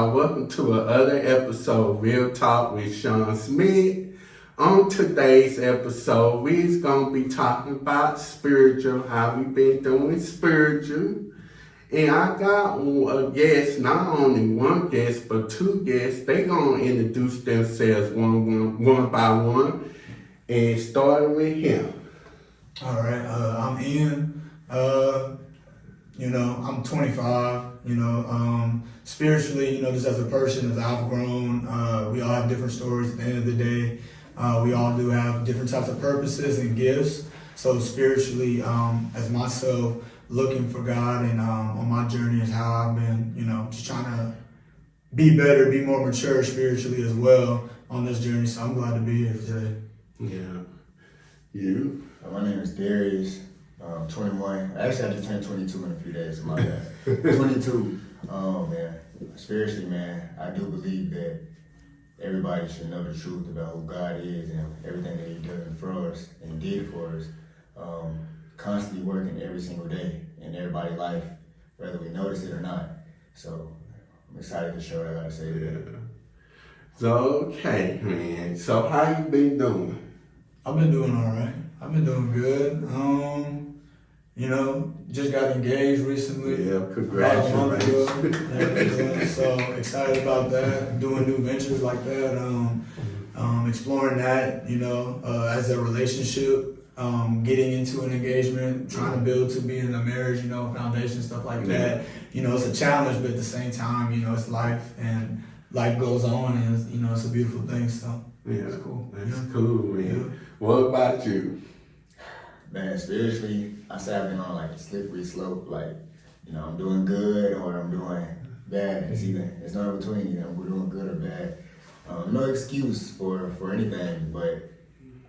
y'all. Welcome to another episode of Real Talk with Shawn Smith. On today's episode, we're going to be talking about spiritual, how we been doing spiritual. And I got a guest, not only one guest, but two guests. They going to introduce themselves one by one. And starting with him. All right, I'm Ian. I'm 25. Spiritually, just as a person, as I've grown, we all have different stories at the end of the day. We all do have different types of purposes and gifts. So spiritually, as myself, looking for God and on my journey is how I've been, just trying to be better, be more mature spiritually as well on this journey. So I'm glad to be here today. Yeah. You? My name is Darrius. 21. Actually, I just turned 22 in a few days. So my bad. 22. Man. Spiritually, man, I do believe that everybody should know the truth about who God is and everything that He done for us and did for us. Constantly working every single day in everybody's life, whether we notice it or not. So I'm excited to show what I gotta say today. So, okay, man. So how you been doing? I've been doing all right. I've been doing good. Just got engaged recently. Yeah, congratulations. Yeah, so excited about that. Doing new ventures like that. Exploring that, as a relationship. Getting into an engagement, trying to build to be in a marriage, foundation, stuff like that. It's a challenge, but at the same time, it's life and life goes on and, it's a beautiful thing. So yeah, it's cool. That's cool, man. Yeah. What about you? Man, spiritually, I say I've been on like a slippery slope. Like, I'm doing good or I'm doing bad. It's not in between. We're doing good or bad. No excuse for anything, but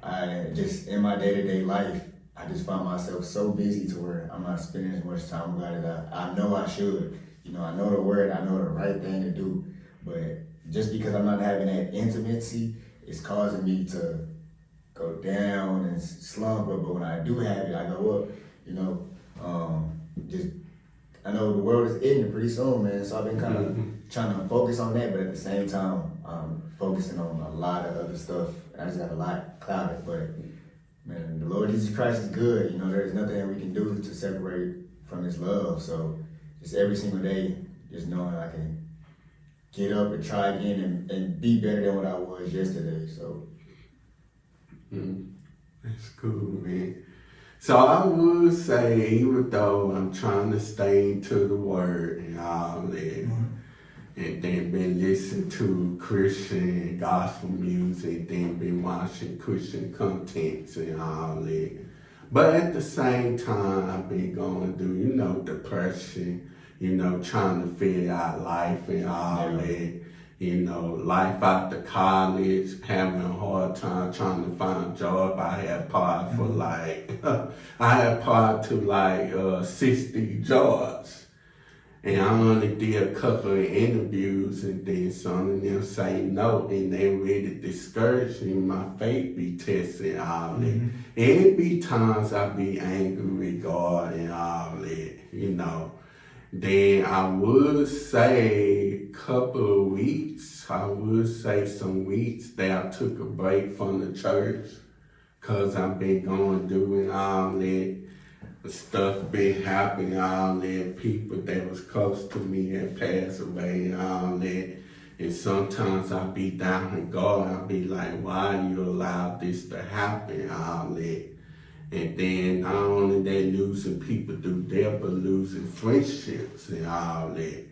I just in my day-to-day life, I just find myself so busy to where I'm not spending as much time with God as I know I should. I know the word, I know the right thing to do, but just because I'm not having that intimacy, it's causing me to go down and slump. But when I do have it, I go up. I know the world is ending pretty soon, man. So I've been kind of trying to focus on that, but at the same time, focusing on a lot of other stuff. I just got a lot clouded, but man, the Lord Jesus Christ is good. There's nothing that we can do to separate from His love. So just every single day, just knowing I can get up and try again and be better than what I was yesterday. So That's cool, man. So I would say, even though I'm trying to stay to the word and all that, and then been listening to Christian gospel music, then been watching Christian contents and all that. But at the same time, I've been going through, depression, trying to figure out life and all that. Life after college, having a hard time trying to find a job. I had applied for to 60 jobs. And I only did a couple of interviews and then some of them say no, and they really discouraged me. My faith be tested all that. And it be times I be angry with God and all that, Then I would say couple of weeks, some weeks that I took a break from the church because I've been going through and all that. Stuff been happening, all that. People that was close to me had passed away and all that. And sometimes I be down in God. I be like, why you allowed this to happen, all that. And then not only they losing people through death, but losing friendships and all that.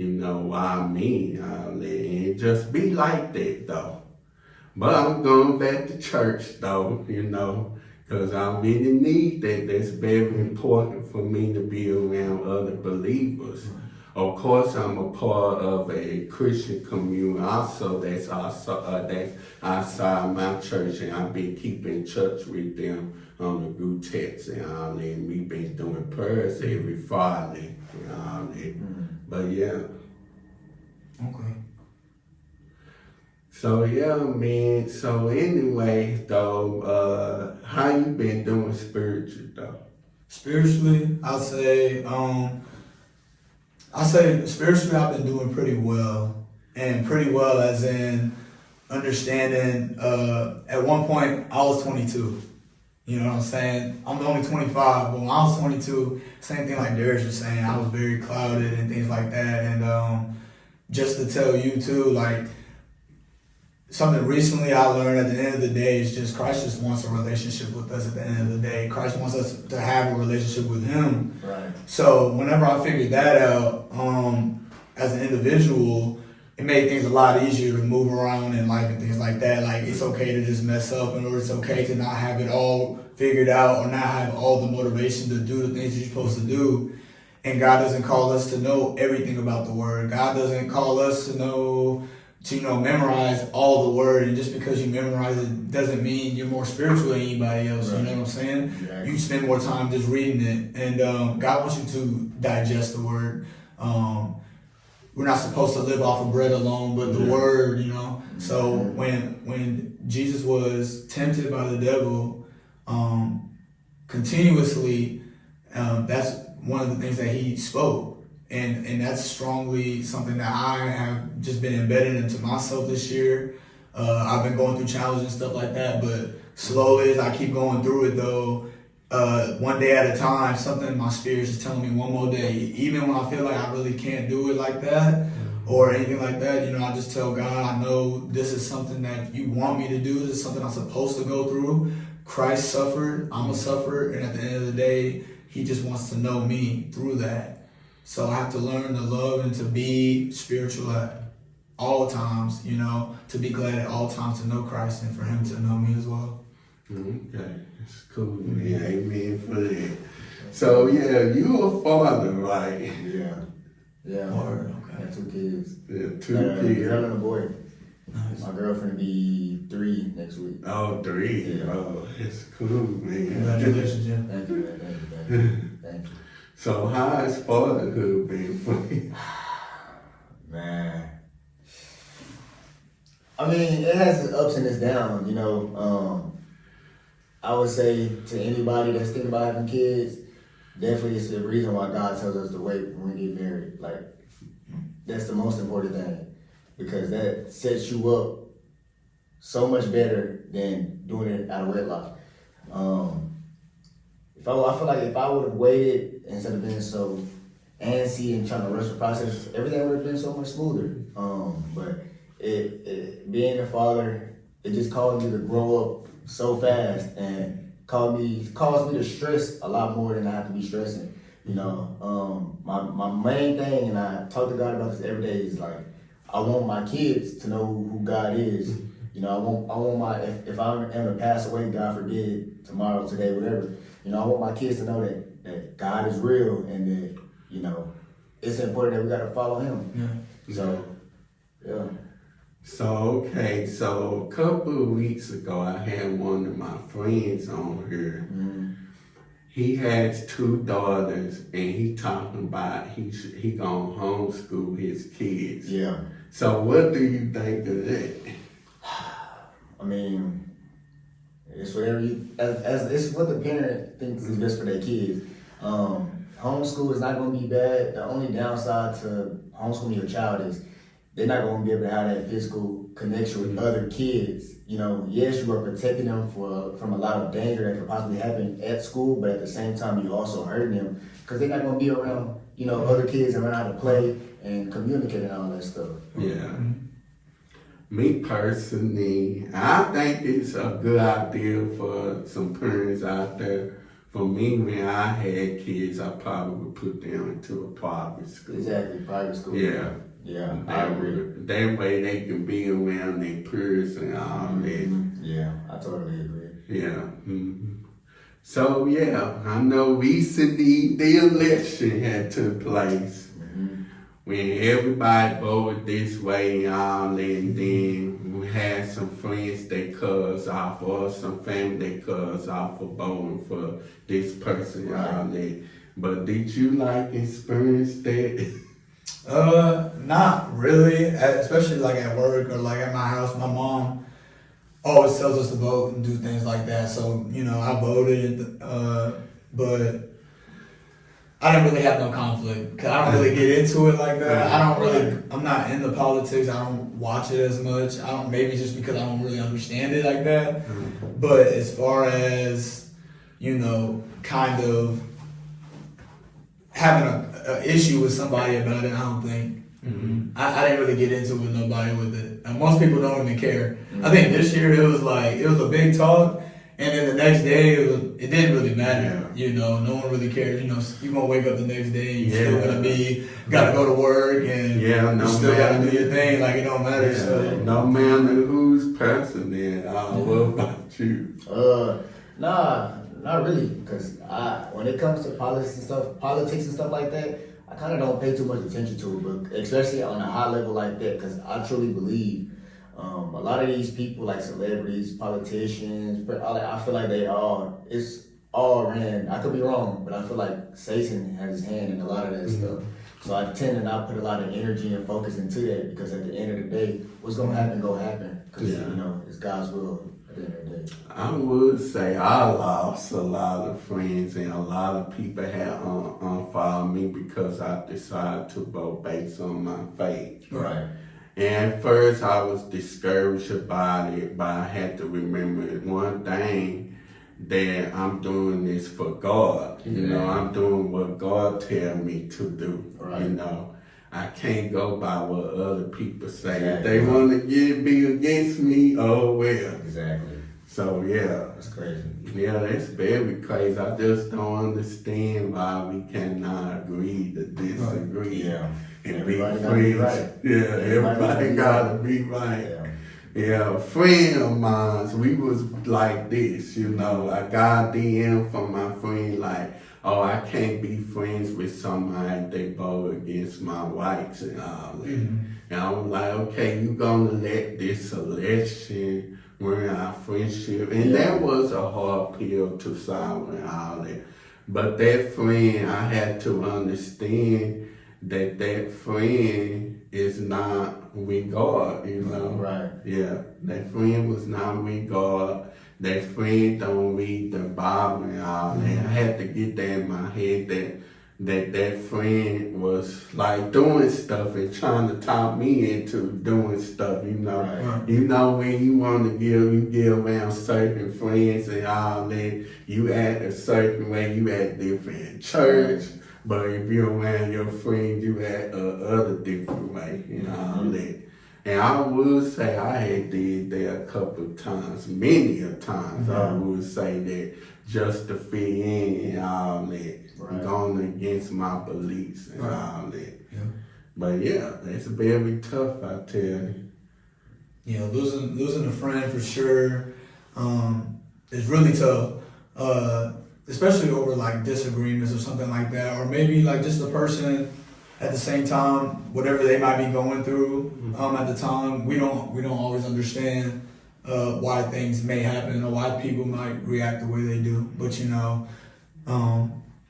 Why me, all that. And it just be like that, though. But I'm going back to church, though, because I really need that. That's very important for me to be around other believers. Of course, I'm a part of a Christian community also that's outside my church, and I've been keeping in touch with them on the group text and all that. And we've been doing prayers every Friday and all that. But yeah. Okay. So yeah, man. So anyway, though, how you been doing spiritually, though? Spiritually, I say spiritually I've been doing pretty well. and pretty well, as in understanding. At one point, I was 22. You know what I'm saying? I'm only 25, but when I was 22, same thing like Darrius was saying, I was very clouded and things like that. And just to tell you too, like, something recently I learned at the end of the day is just Christ just wants a relationship with us at the end of the day. Christ wants us to have a relationship with Him. Right. So whenever I figured that out, as an individual, it made things a lot easier to move around in life and things like that. Like, it's okay to just mess up, or it's okay to not have it all figured out or not have all the motivation to do the things you're supposed to do. And God doesn't call us to know everything about the Word. God doesn't call us to know, to memorize all the Word. And just because you memorize it doesn't mean you're more spiritual than anybody else. Right. You know what I'm saying? Yeah. You spend more time just reading it. And God wants you to digest the Word. We're not supposed to live off of bread alone, but the Word, So when Jesus was tempted by the devil continuously, that's one of the things that He spoke. And that's strongly something that I have just been embedded into myself this year. I've been going through challenges and stuff like that, but slowly as I keep going through it though, one day at a time, something in my spirit is telling me one more day. Even when I feel like I really can't do it like that or anything like that, I just tell God, I know this is something that you want me to do. This is something I'm supposed to go through. Christ suffered, I'm a sufferer, and at the end of the day, He just wants to know me through that. So I have to learn to love and to be spiritual at all times, to be glad at all times to know Christ and for Him to know me as well. Okay, it's cool, man. Amen for that. So, you a father, right? Yeah. Okay. I have 2 kids. Yeah, 2 kids. A girl and a boy. Nice. My girlfriend will be 3 next week. Oh, 3. Yeah. Oh, it's cool, man. Congratulations, Jim. Thank you, man. Thank you. So how has fatherhood been for you? Man. I mean, it has its ups and its downs, I would say to anybody that's thinking about having kids, definitely it's the reason why God tells us to wait when we get married. Like, that's the most important thing. Because that sets you up so much better than doing it out of wedlock. I feel like if I would have waited instead of being so antsy and trying to rush the process, everything would have been so much smoother. But being a father, it just caused me to grow up so fast and caused me to stress a lot more than I have to be stressing. My main thing, and I talk to God about this every day, is like, I want my kids to know who God is. I want if I'm to pass away, God forbid, tomorrow, today, whatever, I want my kids to know that God is real and that, it's important that we gotta follow Him. Yeah. So, yeah. So a couple of weeks ago, I had one of my friends on here. Mm-hmm. He has 2 daughters, and he talking about he gonna homeschool his kids. Yeah. So what do you think of that? I mean, it's whatever it's what the parent thinks is best for their kids. Homeschool is not going to be bad. The only downside to homeschooling your child is they're not going to be able to have that physical connection with other kids. Yes, you are protecting them from a lot of danger that could possibly happen at school, but at the same time, you're also hurting them because they're not going to be around, other kids and learn how to play and communicate and all that stuff. Yeah. Mm-hmm. Me personally, I think it's a good idea for some parents out there. For me, when I had kids, I probably would put them into a private school. Exactly, private school. Yeah. Yeah, I agree. That way they can be around their peers and all that. Yeah, I totally agree. Yeah. Mm-hmm. So, I know recently the election had took place. Mm-hmm. When everybody voted this way and all that, and then we had some friends that cut us off or some family that cut us off for voting for this person and all that. But did you experience that? Not really, especially at work or at my house. My mom always tells us to vote and do things like that. So, I voted, but I didn't really have no conflict because I don't really get into it like that. I'm not into politics. I don't watch it as much. Maybe just because I don't really understand it like that. But as far as, kind of having an issue with somebody about it, I don't think. I didn't really get into it with nobody with it. And most people don't even care. I think this year it was a big talk, and then the next day it didn't really matter. No one really cares. You're gonna wake up the next day and you're still gonna gotta go to work and you still gotta do your thing. Like it don't matter. So no matter who's president. What about you? Nah, not really. Because when it comes to politics and stuff like that, I kind of don't pay too much attention to it, but especially on a high level like that, because I truly believe a lot of these people, like celebrities, politicians, I feel like it's all ran. I could be wrong, but I feel like Satan has his hand in a lot of that stuff. So I tend to not put a lot of energy and focus into that, because at the end of the day, what's going to happen, because, it's God's will at the end of the day. I would say I lost a lot of friends, and a lot of people had unfollowed me because I decided to vote based on my faith. Right. And at first I was discouraged about it, but I had to remember one thing, that I'm doing this for God. I'm doing what God tell me to do. Right. I can't go by what other people say. Exactly. If they want to be against me, oh well. Exactly. So yeah. That's crazy. Yeah, that's very crazy. I just don't understand why we cannot agree to disagree. Yeah. And everybody be gotta be friends. right. Yeah, everybody gotta be right. Yeah, a friend of mine, we was like this, I got a DM from my friend like, oh, I can't be friends with somebody that vote against my rights and all that. And I was like, okay, you gonna let this election ruin our friendship? And that was a hard pill to swallow and all that. But that friend, I had to understand that friend is not with God, Right. Yeah, that friend was not with God. That friend don't read the Bible and all that. I had to get that in my head that friend was like doing stuff and trying to talk me into doing stuff, Right. When you want to you give around certain friends and all that, you act a certain way, you act different in church. But if you're around your friends, you act other different way, all that. And I would say I had did that a couple of times, many a times. I would say that just to fit in and all that, going against my beliefs and all that. Yeah. But yeah, it's very tough, I tell you. Yeah, losing a friend for sure is really tough. Especially over like disagreements or something like that, or maybe like just the person at the same time, whatever they might be going through at the time, we don't always understand why things may happen or why people might react the way they do. But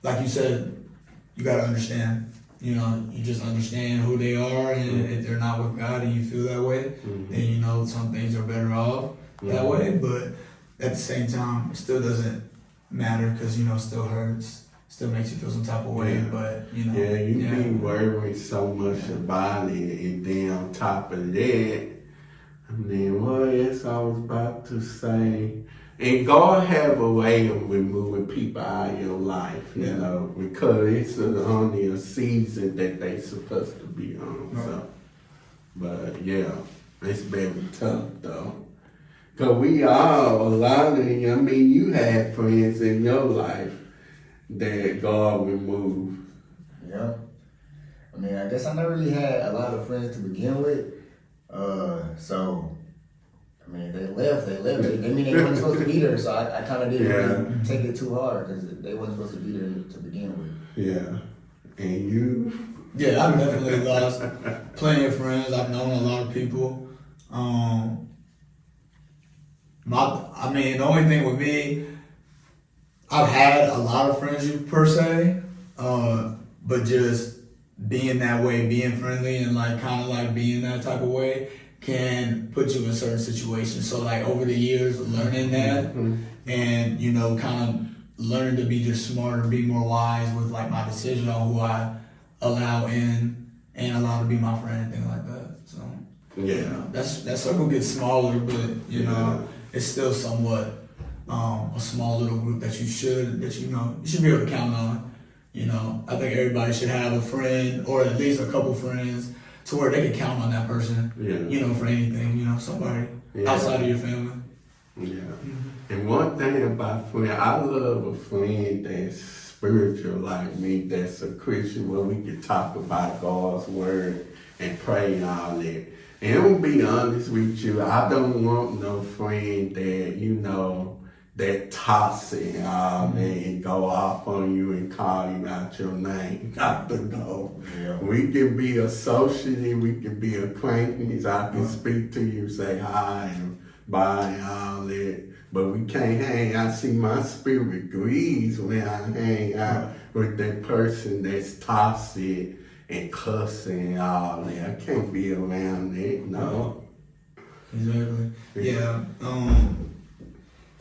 like you said, you gotta understand. You just understand who they are, and if they're not with God and you feel that way, then some things are better off that way. But at the same time, it still doesn't matter because it still hurts, still makes you feel some type of way. But you be worrying so much about it, and then on top of that, what else I was about to say? And God have a way of removing people out of your life, because it's only a season that they supposed to be on. So, but yeah, it's very tough though. Cause we all, a lot of you had friends in your life that God removed. Yeah. I guess I never really had a lot of friends to begin with. They left. They weren't supposed to be there, so I kind of didn't really take it too hard because they wasn't supposed to be there to begin with. Yeah. And you? Yeah, I've definitely lost plenty of friends. I've known a lot of people. The only thing with me, I've had a lot of friends per se, but just being that way, being friendly and kind of being that type of way can put you in certain situations. So over the years, learning that and, kind of learning to be just smarter, be more wise with like my decision on who I allow in and allow to be my friend and things like that. So Yeah. that circle gets smaller, but you know, it's still somewhat a small little group that you should be able to count on. You know, I think everybody should have a friend or at least a couple friends to where they can count on that person. Yeah. You know, for anything. You know, somebody outside of your family. Yeah. And one thing about friend, I love a friend that's spiritual like me, that's a Christian, where we can talk about God's word and pray and all that. And I'm gonna be honest with you, I don't want no friend that, you know, that toxic and all that and go off on you and call you out your name. Got to know. Yeah. We can be associates, we can be acquaintances. I can speak to you, say hi and bye and all that. But we can't hang. I see my spirit grieves when I hang out with that person that's toxic and cussing and all that. I can't be around that, no. Exactly. Yeah.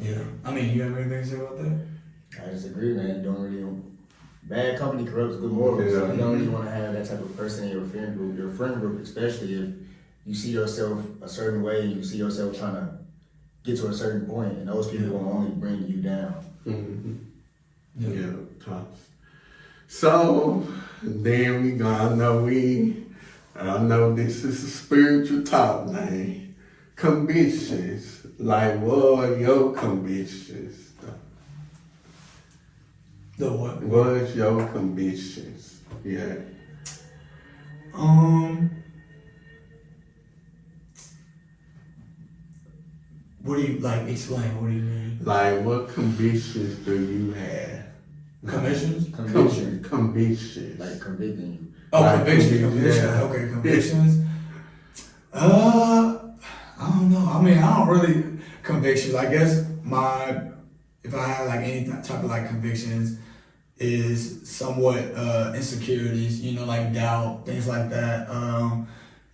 Yeah. I mean, you have anything to say about that? I disagree, man. You don't really. Bad company corrupts good morals. So you don't really want to have that type of person in your friend group. Your friend group, especially if you see yourself a certain way, you see yourself trying to get to a certain point, and those people will only bring you down. Yeah, tops. So then we gonna I know this is a spiritual talk, man. Convictions. Like, what are your convictions? The what? What's your convictions? Yeah. What do you like? Explain. What do you mean? Like, what convictions do you have? Commissions? Convictions. Like convicting you. Oh, Like convictions. yeah. Okay, convictions. I don't know. I mean, I don't really convictions. I guess if I had like any type of like convictions, is somewhat insecurities. You know, like doubt, things like that.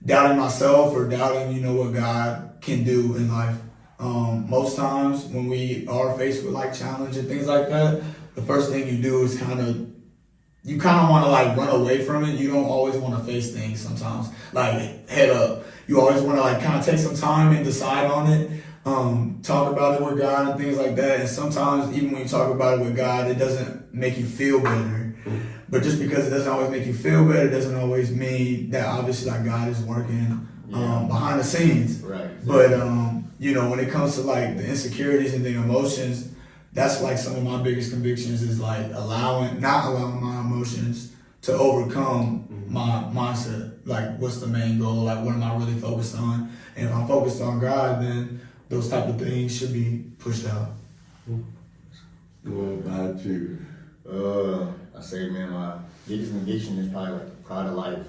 Doubting myself or doubting, what God can do in life. Most times when we are faced with like challenge and things like that, the first thing you do is you want to like run away from it. You don't always want to face things sometimes, like head up. You always want to like kind of take some time and decide on it, talk about it with God and things like that. And sometimes even when you talk about it with God, it doesn't make you feel better. But just because it doesn't always make you feel better, doesn't always mean that obviously like God is working behind the scenes. Right. But when it comes to like the insecurities and the emotions, that's like some of my biggest convictions is like not allowing my emotions to overcome my mindset. Like, what's the main goal? Like, what am I really focused on? And if I'm focused on God, then those type of things should be pushed out. What about you? I say, man, my biggest conviction is probably like the pride of life.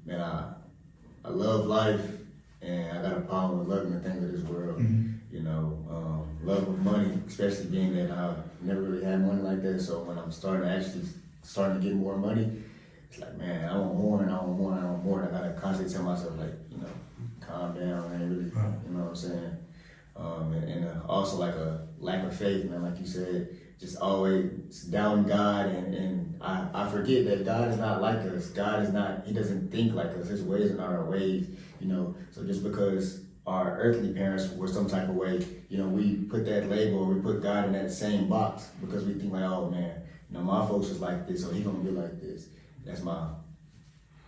Man, I love life, and I got a problem with loving the things of this world. Love with money, especially being that I never really had money like that. So when I'm starting to get more money, it's like, man, I want more and I want more and I want more. And I gotta constantly tell myself, like, calm down, man, really, you know what I'm saying? And also like a lack of faith, man, like you said, just always doubting God, and I forget that God is not like us. God is not, he doesn't think like us. His ways are not our ways, So just because our earthly parents were some type of way, we put that label, we put God in that same box because we think like, oh man, my folks is like this, so he gonna be like this. That's my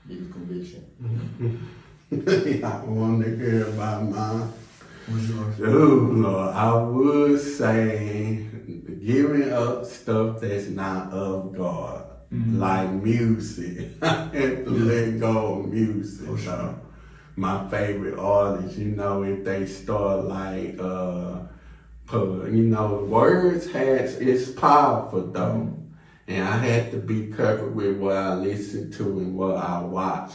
biggest conviction. I want to hear about mine. What's yours? Oh Lord, I would say giving up stuff that's not of God, like music. I have to let go of music. For sure. My favorite artists, if they start like, words it's powerful though. And I had to be careful with what I listen to and what I watch,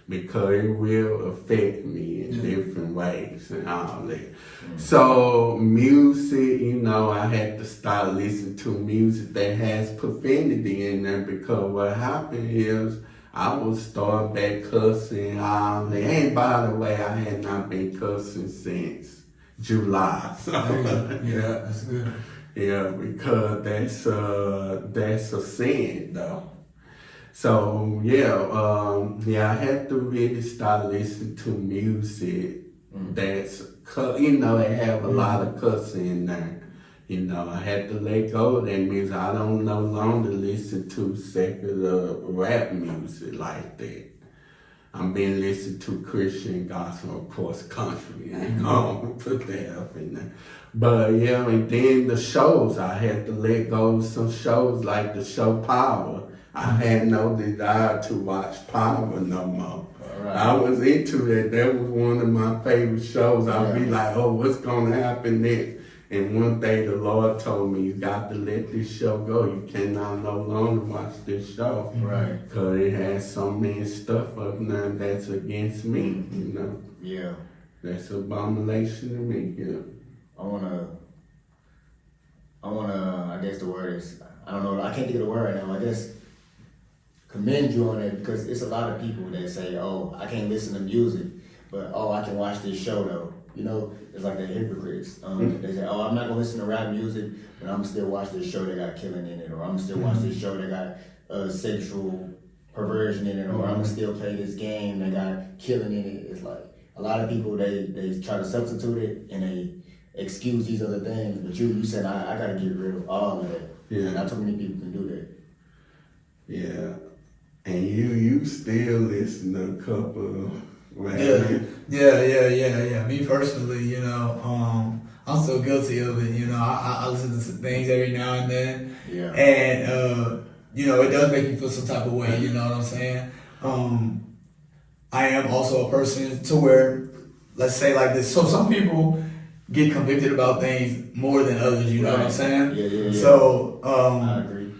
because it will affect me in different ways and all that. So music, I had to start listening to music that has profanity in there, because what happened is I would start back cussing all that. And by the way, I had not been cussing since July. So Yeah, that's good. Yeah, because that's a sin though. So I had to really start listening to music that's it have a lot of cussing in there. I had to let go of that music. I don't no longer listen to secular rap music like that. I've been listening to Christian gospel, of course, country. I ain't gonna put that up in there. But and then the shows, I had to let go of some shows like the show Power. I had no desire to watch Power no more. Right. I was into that. That was one of my favorite shows. I'd be like, oh, what's gonna happen next? And one day the Lord told me, you got to let this show go. You cannot no longer watch this show. Right. Because it has so many stuff up there that's against me, Yeah. That's abomination to me, I wanna, I guess the word is, I don't know, I can't think of the word right now. I guess commend you on it, because it's a lot of people that say, oh, I can't listen to music, but oh, I can watch this show though. It's like the hypocrites. They say, oh, I'm not gonna listen to rap music, but I'm still watch this show that got killing in it, or I'm still watch this show that got sexual perversion in it, or I'm gonna still play this game that got killing in it. It's like a lot of people they try to substitute it and they excuse these other things, but you said I gotta get rid of all of that. Yeah. Not too many people can do that. Yeah. And you still listen to a couple of rap. Yeah. Me personally, I'm so guilty of it. I listen to some things every now and then. Yeah. And, it does make me feel some type of way, you know what I'm saying? I am also a person to where, let's say like this, so some people get convicted about things more than others, you know what I'm saying? Yeah. So, I agree.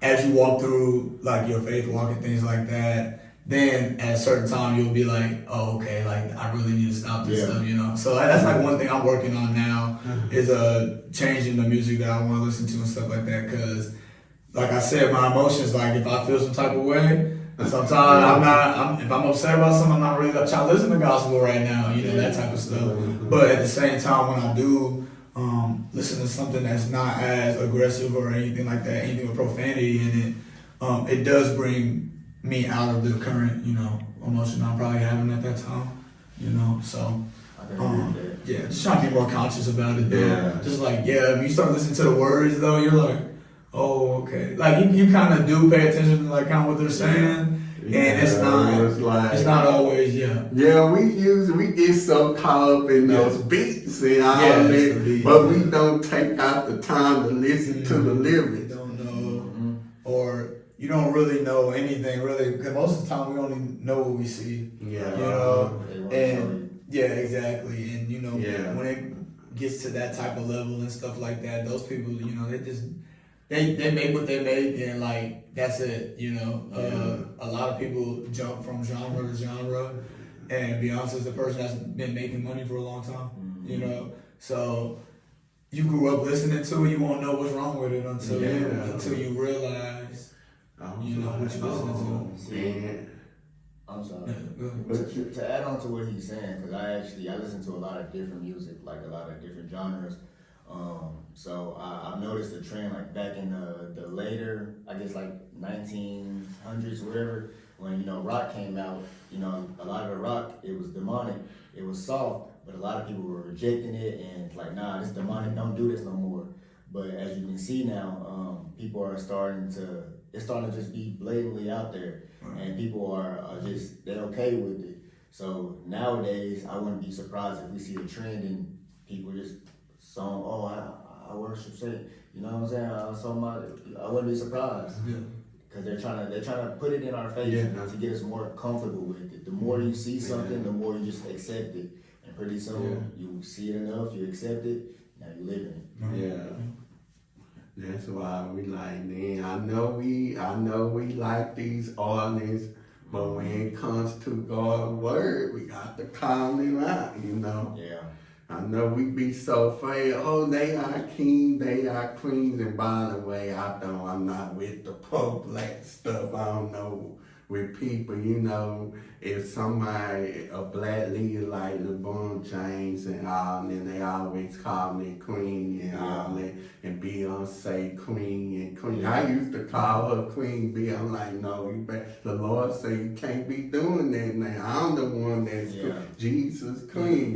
As you walk through like your faith walk and things like that, then at a certain time you'll be like, oh, okay, like I really need to stop this stuff, So that's like one thing I'm working on now is changing the music that I want to listen to and stuff like that. Cause like I said, my emotions, like if I feel some type of way, sometimes if I'm upset about something, I'm not really trying to listen to gospel right now, that type of stuff. But at the same time, when I do listen to something that's not as aggressive or anything like that, anything with profanity in it, it does bring me out of the current, emotion I'm probably having at that time, so. Just trying to be more conscious about it though. Yeah. Just like, if you start listening to the words though, you're like, oh, okay. Like you kind of do pay attention to like kind of what they're saying. And it's not always, Yeah, we get so caught up in those beats and all that, but we don't take out the time to listen to the lyrics. You don't know, or you don't really know anything really, because most of the time we only know what we see. Exactly. And when it gets to that type of level and stuff like that, those people, they just they make what they make and like that's it. A lot of people jump from genre to genre, and Beyonce's the person that's been making money for a long time. So you grew up listening to it, you won't know what's wrong with it until you realize what you're listening to. I'm sorry. But to add on to what he's saying, because I listen to a lot of different music, like a lot of different genres. So I've noticed a trend, like back in the later, I guess like 1900s, whatever, when rock came out. A lot of the rock, it was demonic, it was soft, but a lot of people were rejecting it and it's like, nah, this demonic, don't do this no more. But as you can see now, people are starting to just be blatantly out there, and people are just, they're okay with it. So nowadays, I wouldn't be surprised if we see a trend in people just saying, oh, I worship Satan. You know what I'm saying? I wouldn't be surprised. Because they're trying to put it in our face to get us more comfortable with it. The more you see something, the more you just accept it. And pretty soon, you see it enough, you accept it, now you live in it. Yeah. That's why we like, man, I know we like these artists, but when it comes to God's word, we got to call them out, Yeah. I know we be so afraid, oh, they are king, they are queens, and by the way, I'm not with the pro-black stuff. I don't know with people, you know, if somebody, a black leader like LeBron James and all, and they always call me Queen and all that, and Beyonce Queen and Queen. I used to call her Queen B. I'm like, no, you bet. The Lord say you can't be doing that now. I'm the one that's Jesus Queen.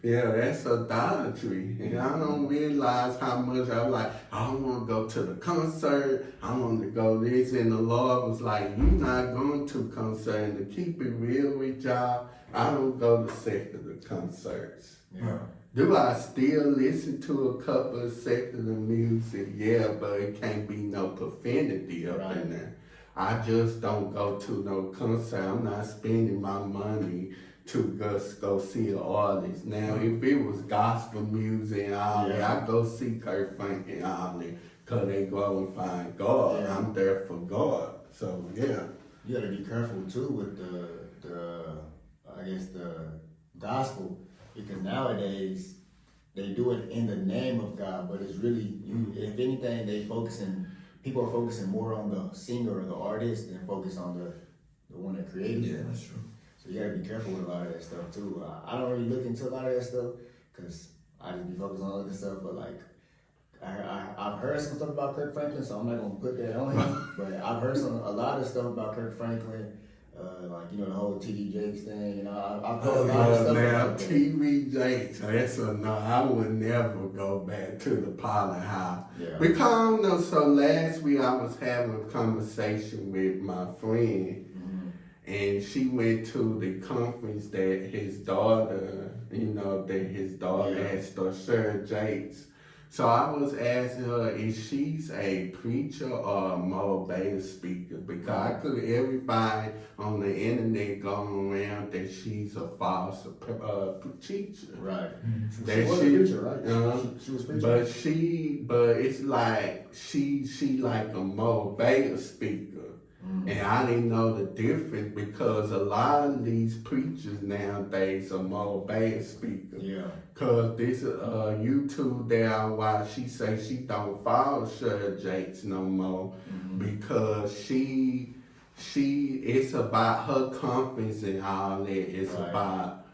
Yeah, that's idolatry. And I don't realize how much I'm like, I don't want to go to the concert. I want to go this. And the Lord was like, you're not going to concert. And to keep it real with y'all, I don't go to secular concerts. Yeah. Do I still listen to a couple of secular music? Yeah, but it can't be no profanity up in there. I just don't go to no concert. I'm not spending my money to just go see an artist. Now, if it was gospel music and all that, I go see Kurt Franklin and all that, because they glorify God. I'm there for God. So, yeah. You got to be careful, too, with the gospel, because nowadays, they do it in the name of God, but it's really, if anything, people are focusing more on the singer or the artist than focus on the one that created it. Yeah, that's true. So you gotta be careful with a lot of that stuff too. I don't really look into a lot of that stuff because I just be focused on other stuff. But like, I've heard some stuff about Kirk Franklin, so I'm not gonna put that on him. But I've heard a lot of stuff about Kirk Franklin, like the whole T.D. Jakes thing. You know, I've heard a lot of stuff about that. T.D. Jakes, that's a no. I would never go back to the Pollard House because so last week I was having a conversation with my friend. And she went to the conference that his daughter, had Shawn Jakes. So I was asking her if she's a preacher or a motivator speaker, because everybody on the internet going around that she's a false teacher. Right. That she was a preacher, right? She was preaching. But it's like she like a motivator speaker. And I didn't know the difference, because a lot of these preachers nowadays are motivator speakers. Yeah. Cause this YouTube that I watch, she say she don't follow Shawn Jakes no more because she it's about her conference and all that. It's about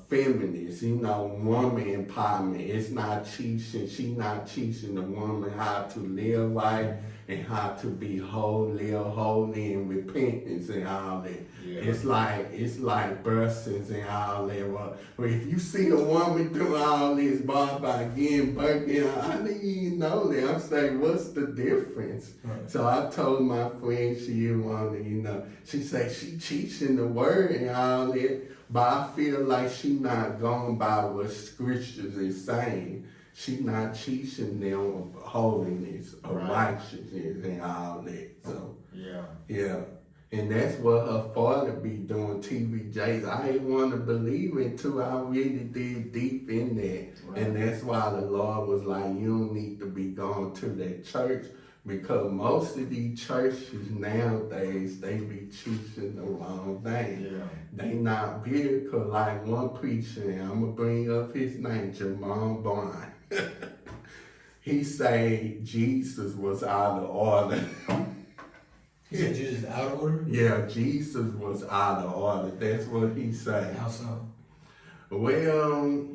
feminist, woman empowerment. It's not teaching. She not teaching the woman how to live right and how to be holy and repentance and all that. Yeah. It's like births and all that. Well, if you see a woman do all this by getting birth, I didn't even know that. I'm saying, what's the difference? Right. So I told my friend she wanted, she said she teaching the word and all that, but I feel like she not going by what scriptures is saying. She not teaching them holiness or righteousness and all that. So yeah. And that's what her father be doing, T.D. Jakes. I didn't want to believe it until I really did deep in that. Right. And that's why the Lord was like, you don't need to be going to that church, because most of these churches nowadays, they be teaching the wrong thing. Yeah. They not biblical. Like one preacher, and I'm going to bring up his name, Jamal Bond. He say Jesus was out of order. He said Jesus out of order? Yeah, Jesus was out of order. That's what he said. How so? Well,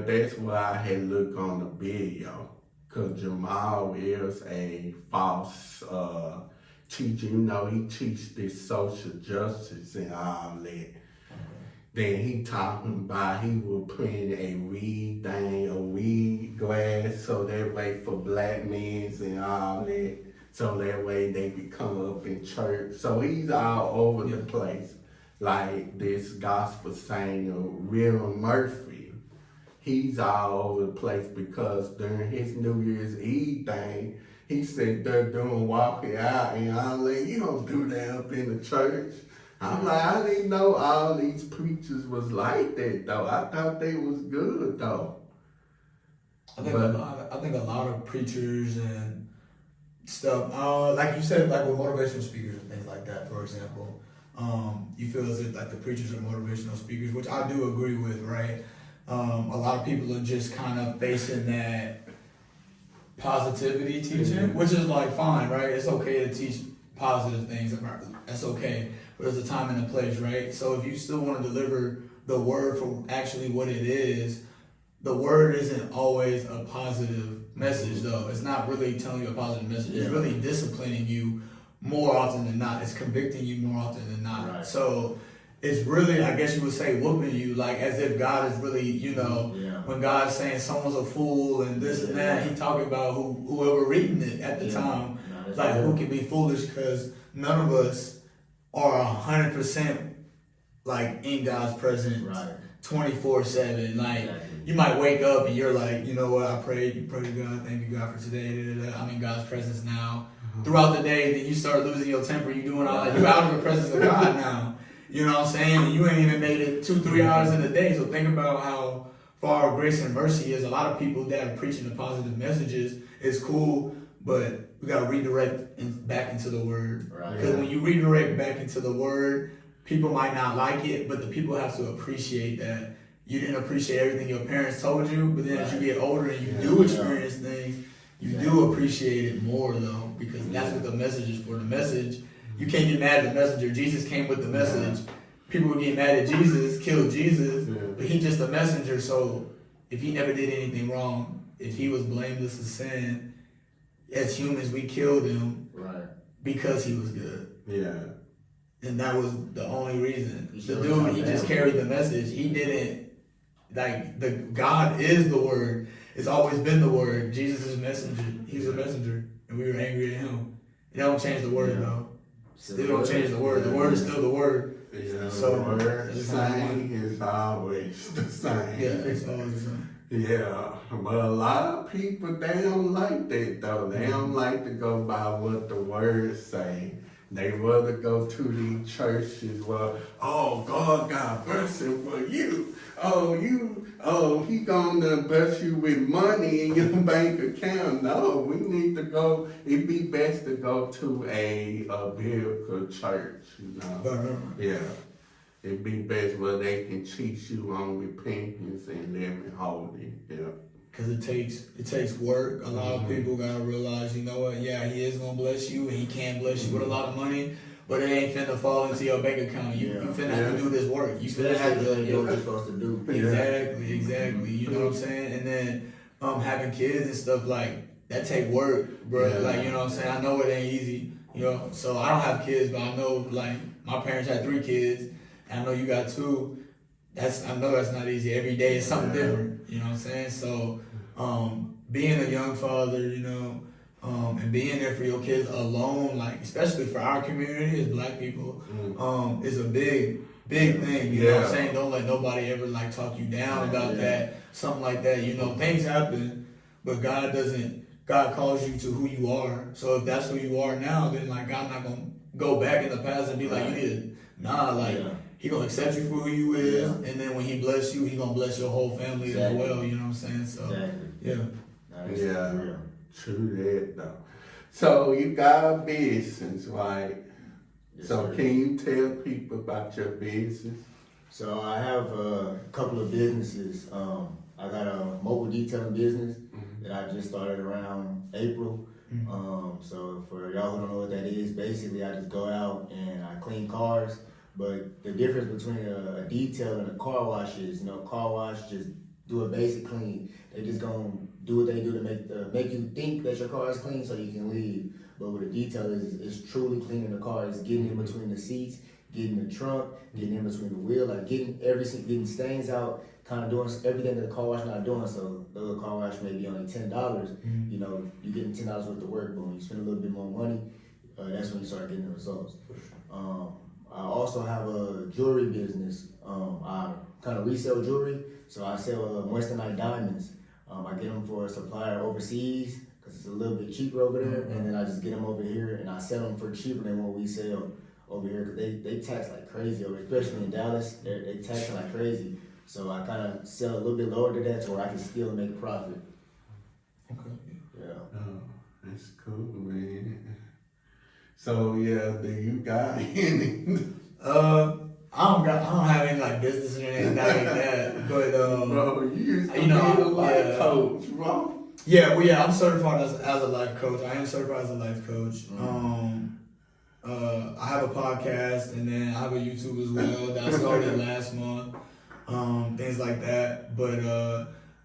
that's why I had looked on the video. Because Jamal is a false teacher. He teaches this social justice and all that. Then he talking about he will print a weed glass, so that way for black men and all that. So that way they can come up in church. So he's all over the place. Like this gospel singer, Will Murphy. He's all over the place because during his New Year's Eve thing, he said they're doing walking out and all that. You don't do that up in the church. I'm like, I didn't know all these preachers was like that though. I thought they was good though. I think a lot of preachers and stuff, like you said, like with motivational speakers and things like that, for example, you feel as if like the preachers are motivational speakers, which I do agree with, right? A lot of people are just kind of facing that positivity teaching, which is like fine, right? It's okay to teach positive things. That's okay. But there's a time and a place, right? So if you still want to deliver the word for actually what it is, the word isn't always a positive message, though. It's not really telling you a positive message. It's really disciplining you more often than not. It's convicting you more often than not. Right. So it's really, I guess you would say, whooping you, like as if God is really, you know, when God's saying someone's a fool and this and that, he talking about whoever reading it at the time, like who can be foolish, because none of us are 100% like in God's presence, 24/7. Like you might wake up and you're like, you know what, I prayed, you pray to God, thank you God for today, I'm in God's presence now. Throughout the day, then you start losing your temper, you doing all that, you're out of the presence of God now. You know what I'm saying? And you ain't even made it 2-3 hours in the day. So think about how far grace and mercy is. A lot of people that are preaching the positive messages is cool, but we got to redirect back into the word. Because when you redirect back into the word, people might not like it, but the people have to appreciate that. You didn't appreciate everything your parents told you, but then as you get older and you do experience things, you do appreciate it more, though, because that's what the message is for. The message, you can't get mad at the messenger. Jesus came with the message. People would get mad at Jesus, killed Jesus, but he's just a messenger. So if he never did anything wrong, if he was blameless of sin, as humans, we killed him because he was good. Yeah. And that was the only reason. The dude, he just carried the message. He didn't, like, God is the word. It's always been the word. Jesus is a messenger. He's a messenger. And we were angry at him. It don't change the word, though. Still don't change the word. The word is still the word. Yeah, so the word the same is always the same. Yeah, it's always the same. Yeah, but a lot of people, they don't like that, though. They don't like to go by what the words say. They rather go to these churches where, oh, God got a blessing for you. He gonna bless you with money in your bank account. No, we need to go. It'd be best to go to a biblical church, you know. Yeah. It'd be best where they can teach you on repentance and living holy. Yeah. Because it takes work. A lot of people gotta realize, you know what, yeah, he is gonna bless you and he can bless you with a lot of money. But it ain't finna fall into your bank account. You finna have to do this work. You finna have to do what you're supposed to do. Exactly. You know what I'm saying? And then having kids and stuff, like, that take work, bro. Yeah. Like, you know what I'm saying? I know it ain't easy. You know, so I don't have kids, but I know, like, my parents had 3 kids, and I know you got 2. I know that's not easy. Every day is something different. You know what I'm saying? So being a young father, you know, and being there for your kids alone, like, especially for our community as Black people, is a big thing. You know what I'm saying? Don't let nobody ever, like, talk you down about that, something like that. You know, things happen, but God calls you to who you are. So if that's who you are now, then, like, God's not going to go back in the past and be like, you need to, he going to accept you for who you is, and then when he bless you, he going to bless your whole family as well, you know what I'm saying? So, yeah. True that, though. So you got a business, right? So can you tell people about your business? So I have a couple of businesses. I got a mobile detailing business that I just started around April. So for y'all who don't know what that is, basically I just go out and I clean cars. But the difference between a detail and a car wash is, you know, car wash just do a basic clean. They just gonna do what they do to make you think that your car is clean so you can leave. But what a detail is truly cleaning the car. It's getting in between the seats, getting the trunk, getting in between the wheel, like getting stains out, kind of doing everything that the car wash not doing. So the little car wash may be only $10. You know, you're getting $10 worth of work, but when you spend a little bit more money, that's when you start getting the results. I also have a jewelry business. I kind of resell jewelry. So I sell moissanite diamonds. I get them for a supplier overseas because it's a little bit cheaper over there. And then I just get them over here and I sell them for cheaper than what we sell over here because they tax like crazy over, especially in Dallas. They tax like crazy. So I kind of sell a little bit lower to that to where I can still make profit. Okay. Yeah. Oh, that's cool, man. So do you got any? I don't have any like business or anything like that. But bro, you used to be a life coach, bro. Yeah, I'm certified as a life coach. I am certified as a life coach. I have a podcast, and then I have a YouTube as well that I started last month. Things like that. But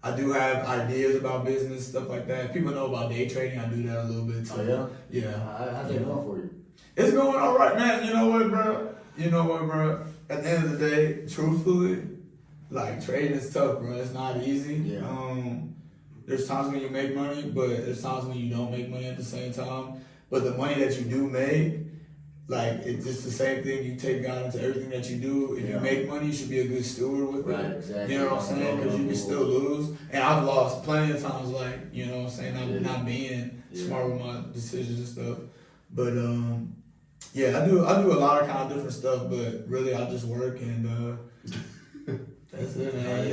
I do have ideas about business, stuff like that. People know about day trading. I do that a little bit too. Oh yeah, Yeah. How's that going for you? It's going all right, man. You know what, bro? At the end of the day, truthfully, like trading is tough, bro. It's not easy. Yeah. There's times when you make money, but there's times when you don't make money at the same time. But the money that you do make, like, it's just the same thing. You take God into everything that you do. If you make money, you should be a good steward with Right, it. exactly. You know what I'm saying? Because you can still lose. And I've lost plenty of times, like, you know what I'm saying, not being smart with my decisions and stuff. But yeah, I do a lot of kind of different stuff, but really I just work and that's it, man.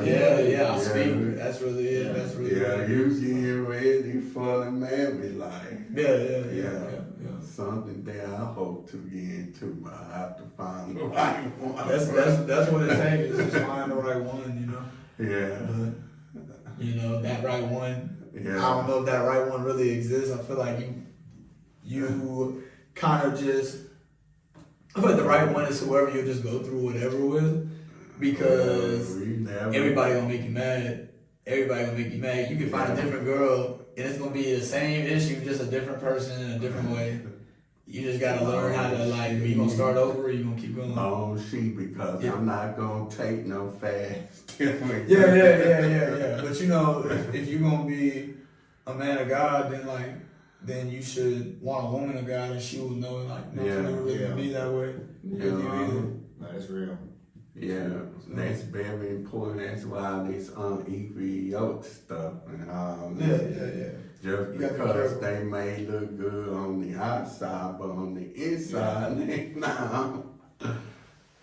Yeah, I speak. That's really it. That's really it. You get ready for the married life. Yeah. Something that I hope to get into, but I have to find the right one. That's what it takes, is just find the right one, you know. Yeah. But, you know, that right one. Yeah. I don't know if that right one really exists. I feel like you kind of just. I feel like the right one is whoever you just go through whatever with, because everybody gonna make you mad. Everybody gonna make you mad. You can find a different girl, and it's gonna be the same issue, just a different person in a different way. You just gotta learn how to, like, you gonna start over or you gonna keep going. Because I'm not gonna take no fast. Yeah. But you know, if you're gonna be a man of God, then you should want a woman of God, and she will know, like, not to really be that way. No, that's real. Yeah, that's very important. That's why this unequal yoke stuff and all that. Yeah. Just because they may look good on the outside, but on the inside, they not.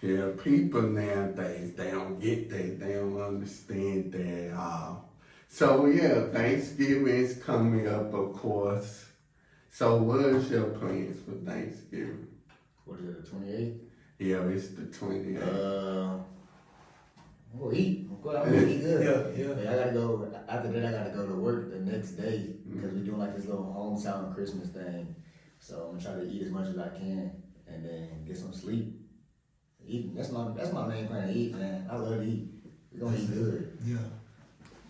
Yeah, people nowadays, they don't get that. They don't understand that at all. So yeah, Thanksgiving is coming up, of course. So what is your plans for Thanksgiving? What is it, the 28th? Yeah, it's the 28th. We'll eat. I'm gonna eat good. Yeah. I gotta go. After that, I gotta go to work the next day because we're doing like this little hometown Christmas thing. So I'm gonna try to eat as much as I can and then get some sleep. Eating. That's my main plan. To eat, man. I love to eat. We're gonna eat good. Yeah.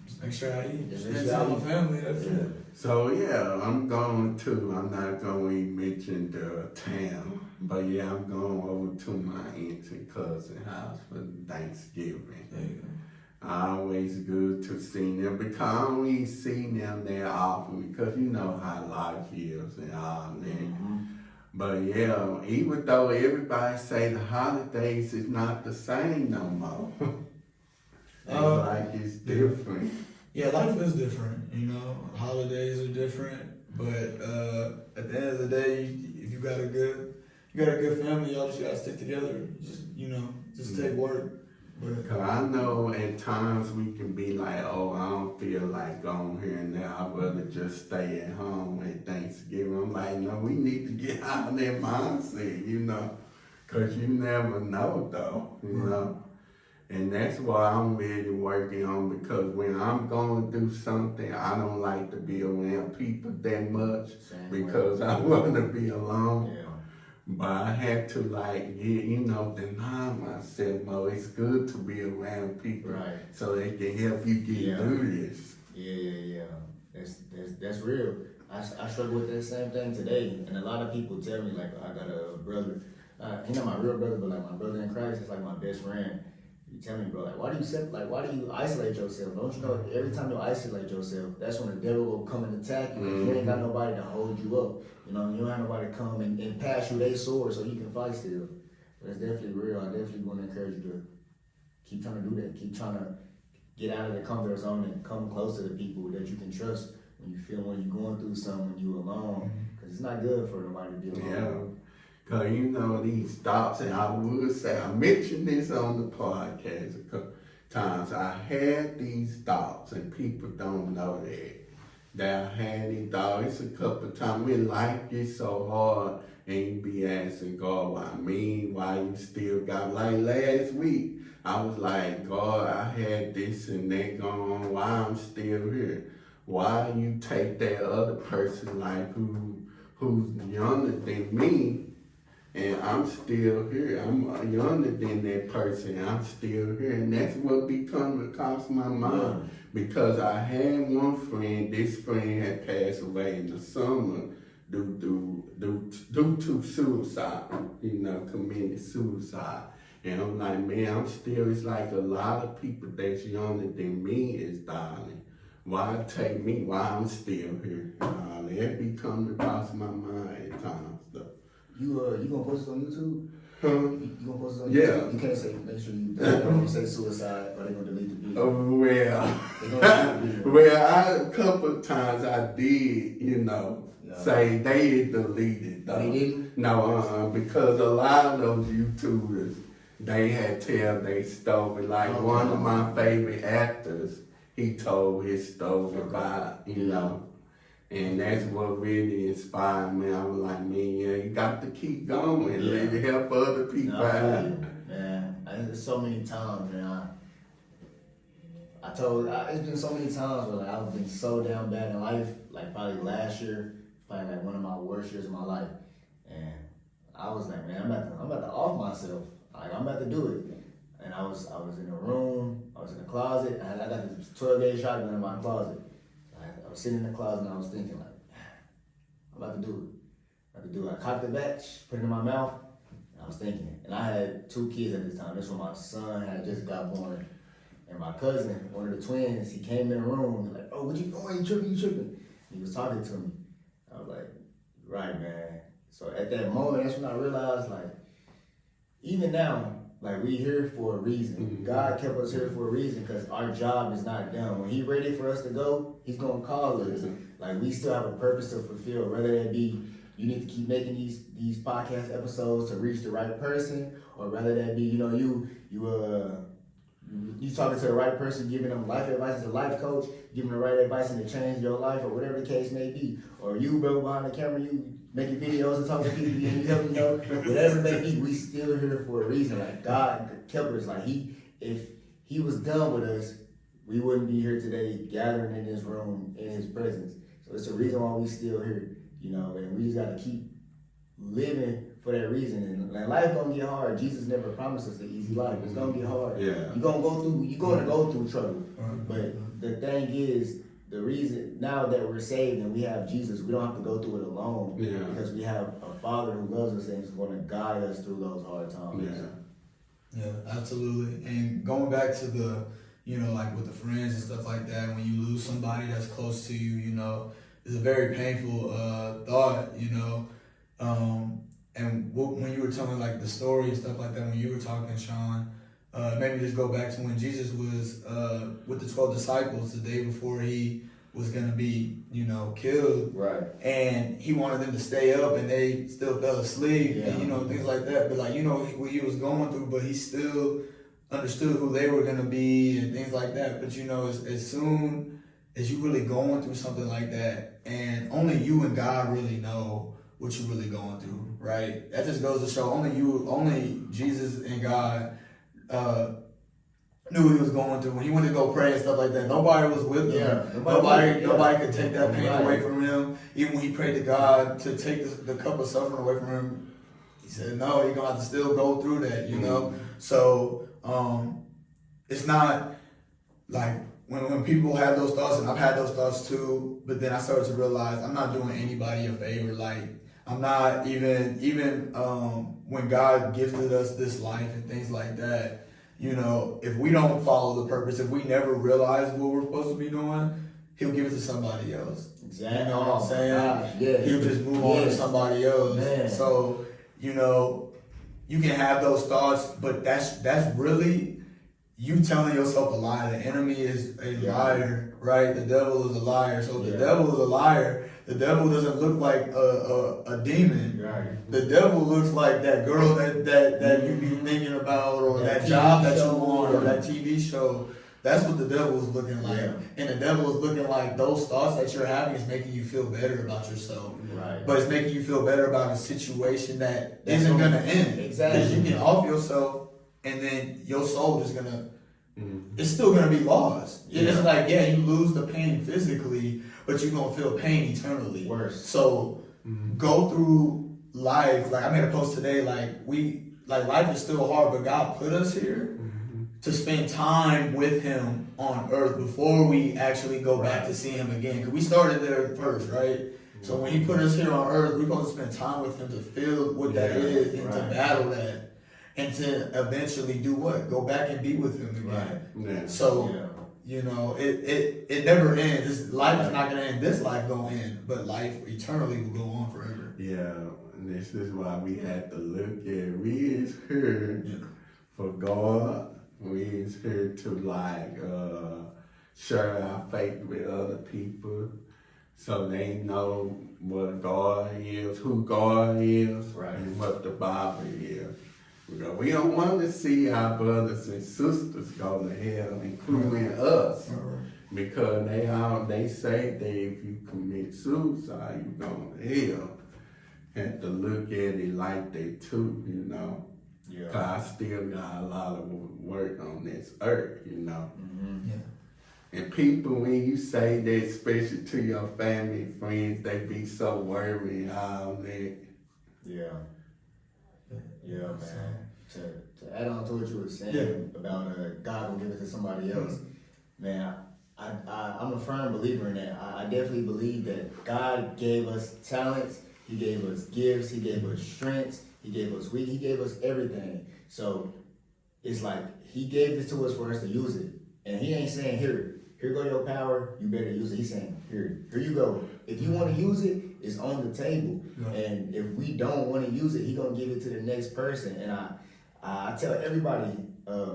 Just make sure I eat. Just Spend make sure time I with eat. family. That's it. So yeah, I'm going to. I'm not going to mention the town, but yeah, I'm going over to my aunt and cousin house for Thanksgiving. There you go. Always good to see them because I don't even see them that often because you know how life is and all that. Mm-hmm. But yeah, even though everybody say the holidays is not the same no more, it's different. Yeah, life is different, you know. Holidays are different, but at the end of the day, if you got a good family, y'all just gotta stick together. Just take work. But Cause I know at times we can be like, oh, I don't feel like going here and there. I'd rather just stay at home at Thanksgiving. I'm like, no, we need to get out of that mindset, you know, cause you never know though, you know. And that's what I'm really working on because when I'm going through something, I don't like to be around people that much because I want to be alone. Yeah. But I had to deny myself, it's good to be around people so they can help you get through this. Yeah. That's real. I struggle with that same thing today. And a lot of people tell me, like, I got a brother, he's not my real brother, but like my brother in Christ, is like my best friend. You tell me, bro, like, why do you isolate yourself? Don't you know every time you isolate yourself, that's when the devil will come and attack you because you ain't got nobody to hold you up. You know, you don't have nobody to come and pass you their sword so you can fight still. But it's definitely real. I definitely want to encourage you to keep trying to do that. Keep trying to get out of the comfort zone and come close to the people that you can trust when you're going through something, when you're alone. Because it's not good for nobody to be alone. Yeah. Cause you know these thoughts, and I would say I mentioned this on the podcast a couple times. I had these thoughts, and people don't know that I had these thoughts. It's a couple of times when life gets so hard, and you be asking God, why you still got, like last week, I was like, God, I had this and that going on, why I'm still here. why you take that other person like who's younger than me, and I'm still here. I'm younger than that person. I'm still here, and that's what be coming across my mind. Because I had one friend. This friend had passed away in the summer due to suicide. Committed suicide. And I'm like, man, it's like a lot of people that's younger than me is dying. Why take me? Why I'm still here? That be coming across my mind at times, though. You gonna post it on YouTube? Huh? You gonna post it on Yeah. YouTube? You can't say, make sure you don't say suicide or they gonna delete the video. A couple of times I did, say they deleted though. They didn't? No, because a lot of those YouTubers, they had tell their story. Like one of my favorite actors, he told his story about, and that's what really inspired me. I was like, man, you got to keep going. Let it help other people out. Man, there's so many times, man. It's been so many times where I've been so down bad in life. Like probably last year, probably like one of my worst years of my life, and I was like, man, I'm about to off myself. Like I'm about to do it. And I was in a room, I was in a closet, and I got this 12-gauge shotgun in my closet. I was sitting in the closet and I was thinking like, I'm about to do it. I cocked the batch, put it in my mouth, and I was thinking. And I had 2 kids at this time. This was when my son had just got born. And my cousin, one of the twins, he came in the room and like, oh, what you doing? You tripping. He was talking to me. I was like, right, man. So at that moment, that's when I realized, like, even now, like, we here for a reason. Mm-hmm. God kept us here for a reason because our job is not done. When He ready for us to go, He's going to call us. Like, we still have a purpose to fulfill, whether that be you need to keep making these podcast episodes to reach the right person, or whether that be, you talking to the right person, giving them life advice as a life coach, giving the right advice and to change your life, or whatever the case may be. Or you, bro, behind the camera, you making videos and talking to people, and you help them whatever it may be, we still here for a reason. Like God kept us. Like if He was done with us, we wouldn't be here today gathering in this room in His presence. So it's the reason why we still here, and we just got to keep living for that reason. And like, life gonna get hard. Jesus never promised us the easy life. It's gonna get hard. Yeah. You're gonna go through trouble. But the thing is, the reason now that we're saved and we have Jesus, we don't have to go through it alone. Yeah. Because we have a Father who loves us and is gonna guide us through those hard times. Yeah, absolutely. And going back to the, like with the friends and stuff like that, when you lose somebody that's close to you, it's a very painful thought, and when you were telling like the story and stuff like that, when you were talking, Shawn, maybe just go back to when Jesus was with the 12 disciples the day before He was going to be, killed. Right. And He wanted them to stay up and they still fell asleep, Yeah. and, things like that. But what He was going through, but He still understood who they were going to be and things like that. But, as soon as you really going through something like that, and only you and God really know what you're really going through, right? That just goes to show only Jesus and God knew what He was going through. When He went to go pray and stuff like that, nobody was with him. Yeah, Nobody could take that pain away from him. Even when He prayed to God to take the cup of suffering away from him, He said, no, you're going to have to still go through that, So it's not like when people have those thoughts, and I've had those thoughts too, but then I started to realize I'm not doing anybody a favor. Like, I'm not even when God gifted us this life and things like that, if we don't follow the purpose, if we never realize what we're supposed to be doing, He'll give it to somebody else. Exactly. You know what I'm saying? Yeah. He'll just move on to somebody else. Man. So, you can have those thoughts, but that's really you telling yourself a lie. The enemy is a liar, right? The devil is a liar. So if the devil is a liar, the devil doesn't look like a demon. Right. The devil looks like that girl that you be thinking about, or that job that you want, or that TV show. That's what the devil is looking like. Yeah. And the devil is looking like those thoughts that you're having is making you feel better about yourself. Right. But it's making you feel better about a situation that isn't going to end. Exactly. Because you can off yourself, and then your soul is going to it's still gonna be lost. It's like, yeah, you lose the pain physically, but you're gonna feel pain eternally. Worse. So go through life. Like I made a post today. Like life is still hard, but God put us here to spend time with Him on earth before we actually go back to see Him again. Because we started there first, right? So when He put us here on earth, we're going to spend time with Him to feel what that is and to battle that. And to eventually do what? Go back and be with Him again. Right. Yeah. So, you know, it never ends. Life is not going to end. This life going to end. But life eternally will go on forever. Yeah. And this is why we had to look at, we is here for God. We is here to share our faith with other people so they know what God is, who God is, and what the Bible is. Because we don't want to see our brothers and sisters go to hell, including us. Because they say that if you commit suicide, you're going to hell. Have to look at it like that too, you know. Yeah. Cause I still got a lot of work on this earth, you know. And people, when you say that, especially to your family and friends, they be so worried and all that. Yeah, man. To add on to what you were saying about God will give it to somebody else, man. I'm a firm believer in that. I definitely believe that God gave us talents. He gave us gifts, He gave us strengths, He gave us weak, He gave us everything. So it's like He gave this to us for us to use it. And He ain't saying, here go your power, you better use it. He's saying, here you go. If you want to use it, it's on the table. And if we don't want to use it, He gonna give it to the next person. And I tell everybody,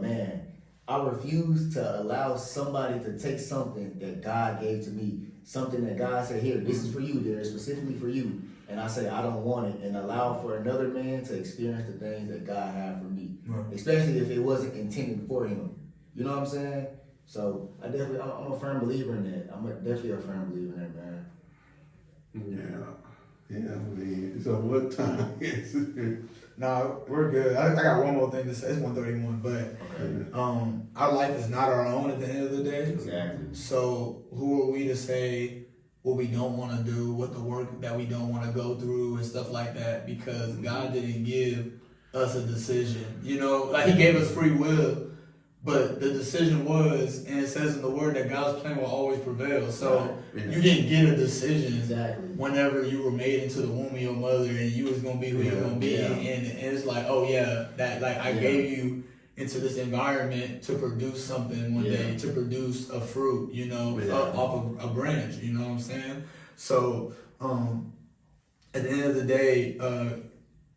man, I refuse to allow somebody to take something that God gave to me, something that God said, here, this is for you, Darrius, specifically for you. And I say, I don't want it, and allow for another man to experience the things that God had for me, especially if it wasn't intended for him. You know what I'm saying? So I'm a firm believer in that. I'm definitely a firm believer in that, man. Yeah, man. So what time is it? No, we're good. I got one more thing to say. It's 1:31, but our life is not our own at the end of the day. Exactly. So who are we to say what we don't want to do, what the work that we don't want to go through and stuff like that, because God didn't give us a decision. You know, like He gave us free will, but the decision was, and it says in the Word that God's plan will always prevail. So you didn't get a decision whenever you were made into the womb of your mother and you was going to be who you're going to be. And it's like, I gave you into this environment to produce something one day, to produce a fruit, you know, off of a branch, you know what I'm saying? So, at the end of the day,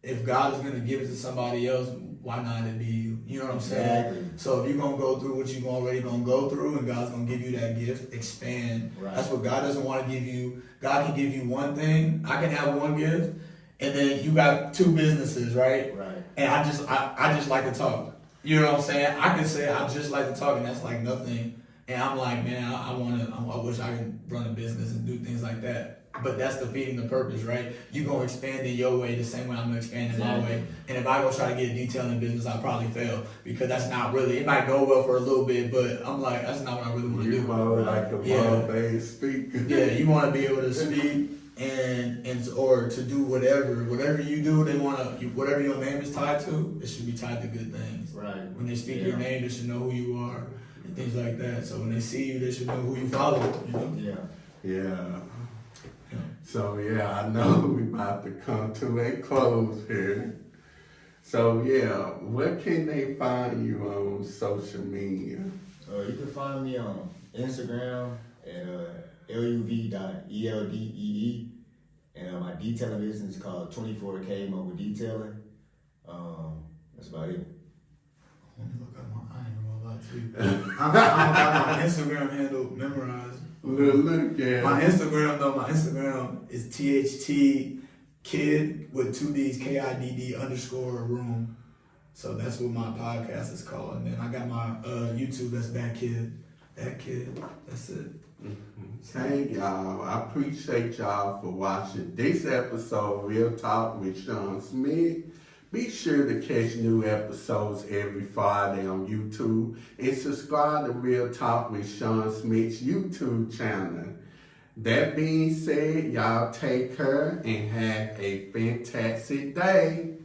if God is going to give it to somebody else, why not it be you? You know what I'm saying? Exactly. So if you're going to go through what you're already going to go through and God's going to give you that gift, expand. That's what God doesn't want to give you. God can give you one thing. I can have one gift, and then you got two businesses, right? And I just like to talk. You know what I'm saying? I can say I just like to talk, and that's like nothing. And I'm like, man, I wish I could run a business and do things like that. But that's defeating the purpose, right? You're going to expand in your way the same way I'm going to expand in my way. And if I go try to get detail in business, I'll probably fail. Because that's not really, it might go well for a little bit, but I'm like, that's not what I really want to do. You more like a ball-based speaker. Yeah, you want to be able to speak or to do whatever you do. They want to, whatever your name is tied to, it should be tied to good things. When they speak your name, they should know who you are and things like that. So when they see you, they should know who you follow. You know? So I know we about to come to a close here. So where can they find you on social media? You can find me on Instagram at luv.eldee, and my detailing business is called 24K Mobile Detailing. That's about it. Let me look at I ain't gonna lie to you. I don't got my Instagram handle memorized. Look at my Instagram is THT Kid with 2 D's KIDD_room. So that's what my podcast is called. And then I got my YouTube, that's That Kid. That's it. Thank y'all. I appreciate y'all for watching this episode of Real Talk with Shawn Smith. Be sure to catch new episodes every Friday on YouTube and subscribe to Real Talk with Shawn Smith's YouTube channel. That being said, y'all take care and have a fantastic day.